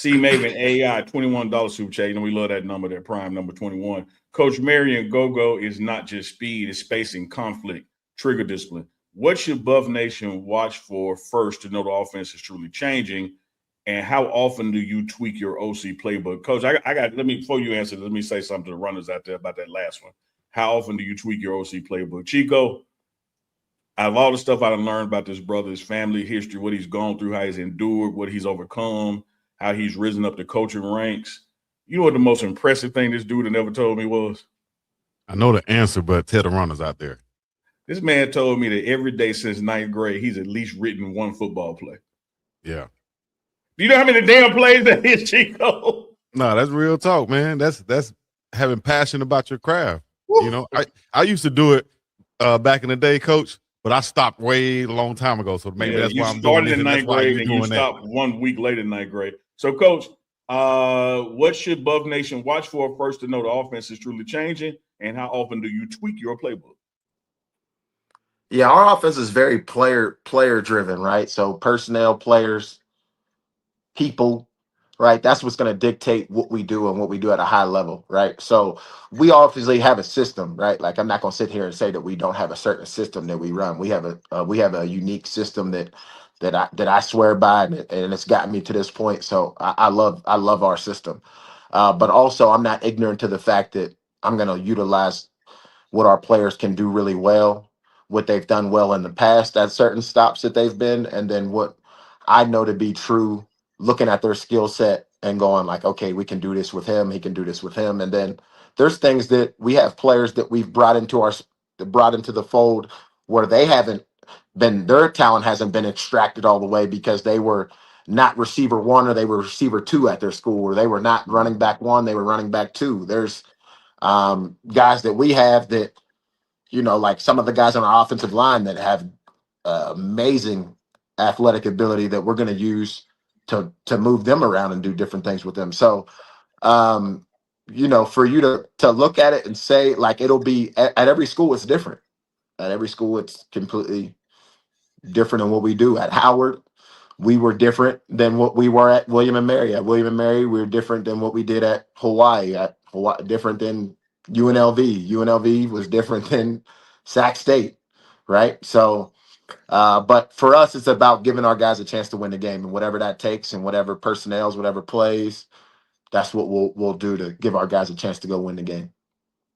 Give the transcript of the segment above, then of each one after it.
C Maven AI, $21 super chat. You know, we love that number, that prime number 21. Coach Marion Gogo is not just speed, it's spacing, conflict, trigger discipline. What should Buff Nation watch for first to know the offense is truly changing? And how often do you tweak your OC playbook? Coach, I got, let me, before you answer, let me say something to the runners out there about that last one. How often do you tweak your OC playbook? Chico, out of all the stuff I've learned about this brother, his family history, what he's gone through, how he's endured, what he's overcome, how he's risen up the coaching ranks. You know what the most impressive thing this dude never told me was? I know the answer, but tell the runners out there. This man told me that every day since ninth grade, he's at least written one football play. Yeah. Do you know how many damn plays that is, Chico? No, that's real talk, man. That's having passion about your craft. Woo. You know, I used to do it back in the day, Coach, but I stopped way a long time ago. So maybe that's why I'm doing this. You started in ninth grade and you stopped 1 week later in ninth grade. So, Coach, what should Buff Nation watch for first to know the offense is truly changing? And how often do you tweak your playbook? Yeah, our offense is very player driven, right? So personnel, players, people, right? That's what's going to dictate what we do and what we do at a high level, right? So we obviously have a system, right? Like I'm not going to sit here and say that we don't have a certain system that we run. We have a unique system that I swear by, and it's gotten me to this point. So I love our system, but also I'm not ignorant to the fact that I'm going to utilize what our players can do really well, what they've done well in the past at certain stops that they've been, and then what I know to be true, looking at their skill set and going like, okay, we can do this with him, he can do this with him. And then there's things that we have players that we've brought into the fold where they haven't been, their talent hasn't been extracted all the way because they were not receiver one or they were receiver two at their school, or they were not running back one, they were running back two. There's guys that we have that, you know, like some of the guys on our offensive line that have amazing athletic ability that we're going to use to move them around and do different things with them. So, you know, for you to look at it and say, like, it'll be at every school, it's different. At every school, it's completely different in what we do. At Howard, we were different than what we were at William and Mary. At William and Mary, we were different than what we did at Hawaii. At Hawaii, different than UNLV. UNLV was different than Sac State, right? So, but for us, it's about giving our guys a chance to win the game, and whatever that takes, and whatever personnels, whatever plays, that's what we'll do to give our guys a chance to go win the game.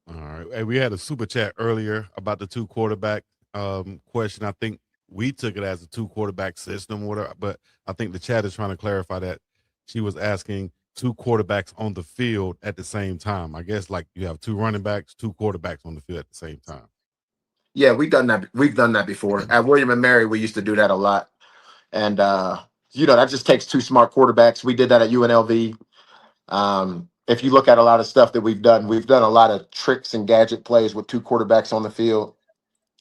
All right. Hey, we had a super chat earlier about the two quarterback question. I think we took it as a two quarterback system, whatever, but I think the chat is trying to clarify that. She was asking two quarterbacks on the field at the same time. I guess like you have two running backs, two quarterbacks on the field at the same time. Yeah, we've done that. We've done that before. At William and Mary, we used to do that a lot. And, you know, that just takes two smart quarterbacks. We did that at UNLV. If you look at a lot of stuff that we've done a lot of tricks and gadget plays with two quarterbacks on the field.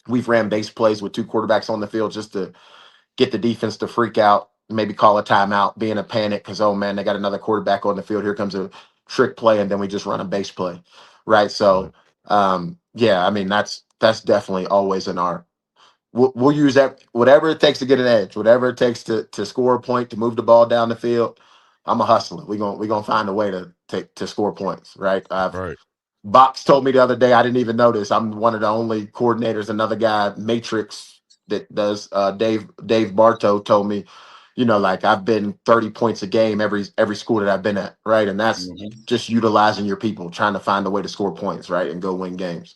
We've ran base plays with two quarterbacks on the field just to get the defense to freak out, maybe call a timeout, be in a panic because, oh, man, they got another quarterback on the field. Here comes a trick play, and then we just run a base play, right? So, yeah, I mean, that's definitely always in our – we'll use that, whatever it takes to get an edge, whatever it takes to score a point, to move the ball down the field. I'm a hustler. We're gonna find a way to score points, right? Right. Box told me the other day, I didn't even notice. I'm one of the only coordinators, another guy, Matrix, that does Dave Bartow told me, you know, like I've been 30 points a game every school that I've been at, right? And that's just utilizing your people, trying to find a way to score points, right? And go win games.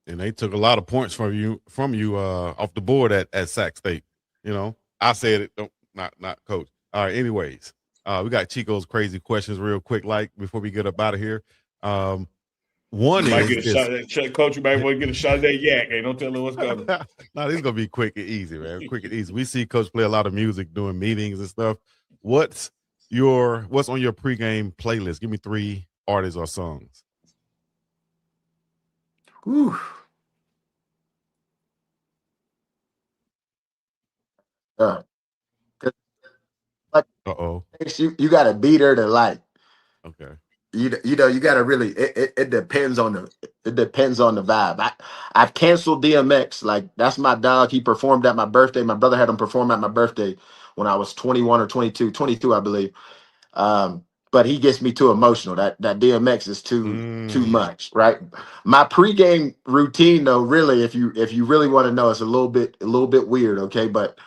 And they took a lot of points from you off the board at Sac State. You know, I said it, not Coach. All right, anyways. We got Chico's crazy questions real quick, like before we get up out of here. One Coach, you might want to get a shot of that yak. Hey, don't tell him what's coming. No, this is gonna be quick and easy, man. Quick and easy. We see Coach play a lot of music doing meetings and stuff. What's on your pregame playlist? Give me 3 artists or songs. Whew. Like, you got to beat her to like. Okay. You know you got to really. It depends on the vibe. I've canceled DMX. Like that's my dog. He performed at my birthday. My brother had him perform at my birthday when I was 21 or 22, I believe. But he gets me too emotional. That DMX is too much, right? My pregame routine, though, really, if you really want to know, it's a little bit weird, okay? But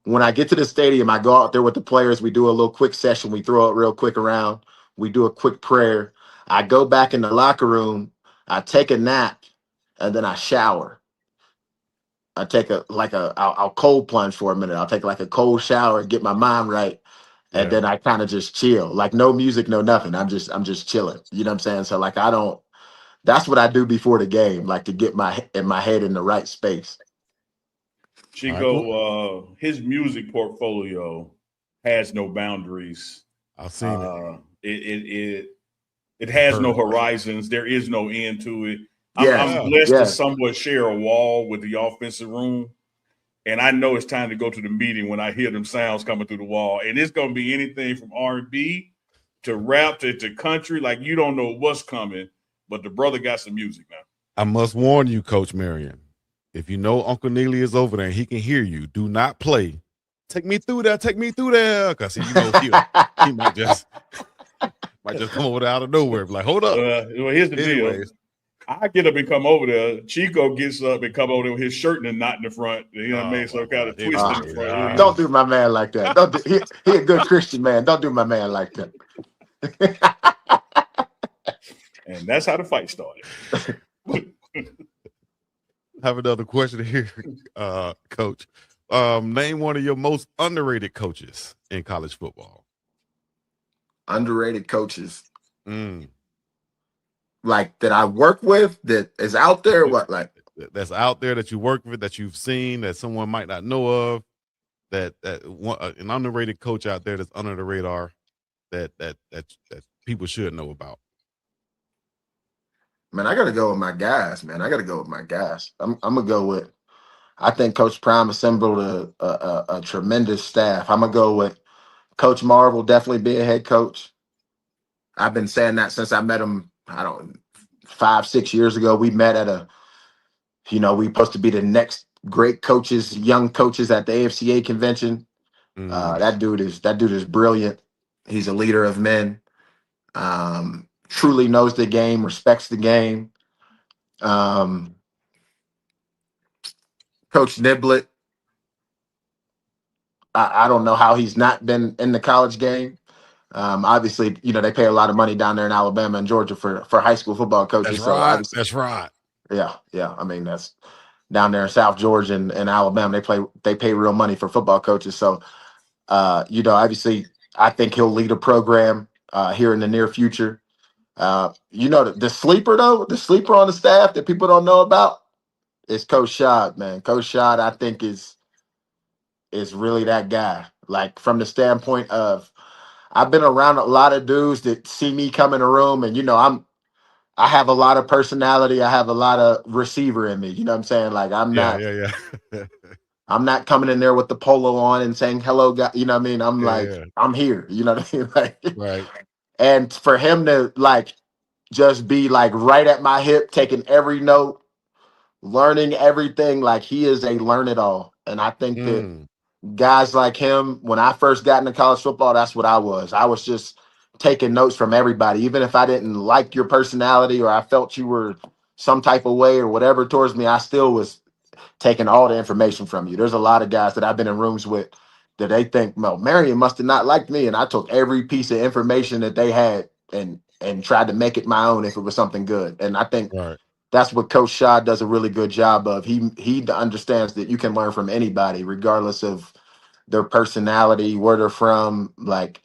when I get to the stadium, I go out there with the players. We do a little quick session. We throw it real quick around. We do a quick prayer. I go back in the locker room. I take a nap, and then I shower. I take I'll cold plunge for a minute. I'll take like a cold shower, get my mind right, and then I kind of just chill. Like no music, no nothing. I'm just chilling. You know what I'm saying? So like I don't. That's what I do before the game, like to get my head in the right space. Chico, his music portfolio has no boundaries. I've seen it has no horizons. There is no end to it. Yes, I'm blessed to yes. somewhat share a wall with the offensive room. And I know it's time to go to the meeting when I hear them sounds coming through the wall. And it's going to be anything from R&B to rap to country. Like you don't know what's coming, but the brother got some music now. I must warn you, Coach Marion. If you know Uncle Neely is over there and he can hear you, do not play. Take me through there. Take me through there. Because you know he might just come over there out of nowhere. Like, hold up. Well, here's the deal. I get up and come over there. Chico gets up and come over there with his shirt and a knot in the front. You know what I mean? So kind of twist in the front. Don't do my man like that. Don't do, he a good Christian man. Don't do my man like that. And that's how the fight started. Have another question here, Coach. Name one of your most underrated coaches in college football. Underrated coaches. Like that I work with, that is out there. What like that's out there that you work with, that you've seen, that someone might not know of, that an underrated coach out there that's under the radar, that people should know about. Man, I got to go with my guys, man. I'm gonna go with. I think Coach Prime assembled a tremendous staff. I'm gonna go with Coach Marvel, definitely be a head coach. I've been saying that since I met him. 5-6 years ago. We met at we supposed to be the next great coaches, young coaches at the AFCA convention. That dude is brilliant. He's a leader of men. Truly knows the game, respects the game. Coach Niblett. I don't know how he's not been in the college game. Obviously, they pay a lot of money down there in Alabama and Georgia for high school football coaches. That's right. Yeah. I mean, that's down there in South Georgia and Alabama. They pay real money for football coaches. So, obviously, I think he'll lead a program here in the near future. The sleeper on the staff that people don't know about is Coach Shad, man. Coach Shad, I think is really that guy. Like from the standpoint of, I've been around a lot of dudes that see me come in a room and, I have a lot of personality. I have a lot of receiver in me. You know what I'm saying? Like I'm not I'm not coming in there with the polo on and saying, hello, guy. You know what I mean? I'm I'm here. You know what I mean? Like, right. And for him to like just be like right at my hip, taking every note, learning everything, like he is a learn it all. And I think that guys like him, when I first got into college football, that's what I was. I was just taking notes from everybody, even if I didn't like your personality or I felt you were some type of way or whatever towards me, I still was taking all the information from you. There's a lot of guys that I've been in rooms with that they think, well, Marion must have not liked me. And I took every piece of information that they had and tried to make it my own if it was something good. And I think that's what Coach Shad does a really good job of. He understands that you can learn from anybody, regardless of their personality, where they're from, like,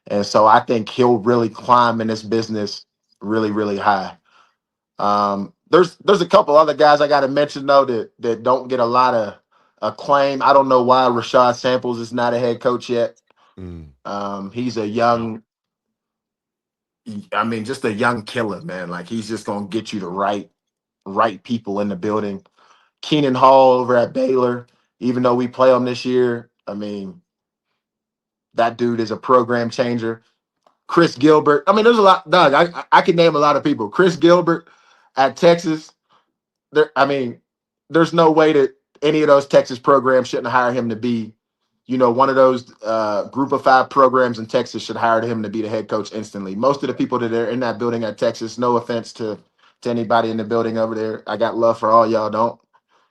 and so I think he'll really climb in this business really, really high. There's a couple other guys I got to mention though that don't get a lot of acclaim. I don't know why Rashad Samples is not a head coach yet. He's a young, just a young killer, man. Like he's just gonna get you the right people in the building. Keenan Hall over at Baylor, even though we play him this year, that dude is a program changer. Chris Gilbert. There's a lot, Doug. I can name a lot of people. Chris Gilbert at Texas. There's no way that any of those Texas programs shouldn't hire him to be one of those group of 5 programs in Texas should hire him to be the head coach instantly. Most of the people that are in that building at Texas, no offense to anybody in the building over there. I got love for all y'all. Don't,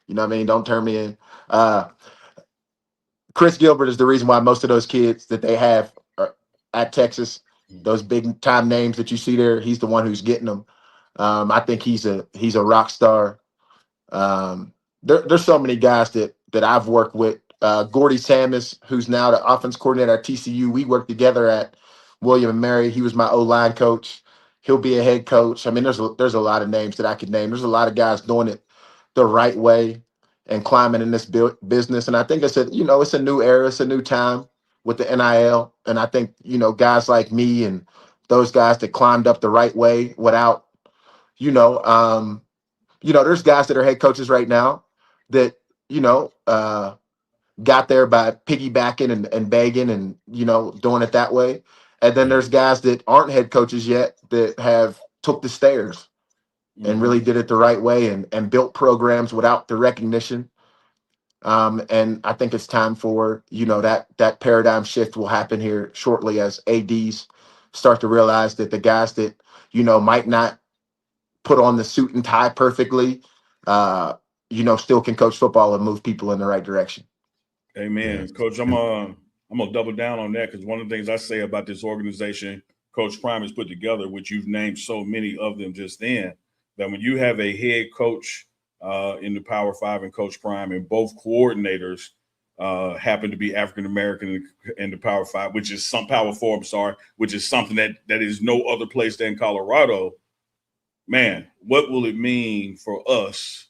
don't turn me in. Chris Gilbert is the reason why most of those kids that they have are at Texas, those big time names that you see there, he's the one who's getting them. I think he's a rock star. There's so many guys that I've worked with. Gordy Samus, who's now the offense coordinator at TCU. We worked together at William and Mary. He was my O-line coach. He'll be a head coach. I mean, there's a lot of names that I could name. There's a lot of guys doing it the right way and climbing in this business. And I think it's a new era. It's a new time with the NIL. And I think, guys like me and those guys that climbed up the right way without, there's guys that are head coaches right now that, got there by piggybacking and begging and, doing it that way. And then there's guys that aren't head coaches yet that have took the stairs and really did it the right way and built programs without the recognition. And I think it's time for, that paradigm shift will happen here shortly as ADs start to realize that the guys that, might not put on the suit and tie perfectly, still can coach football and move people in the right direction. Amen. Yeah. Coach, I'm gonna double down on that because one of the things I say about this organization Coach Prime has put together, which you've named so many of them just then, that when you have a head coach in the Power 5 and Coach Prime, and both coordinators happen to be African American in the Power 5, which is some Power 4, which is something that is no other place than Colorado. Man, what will it mean for us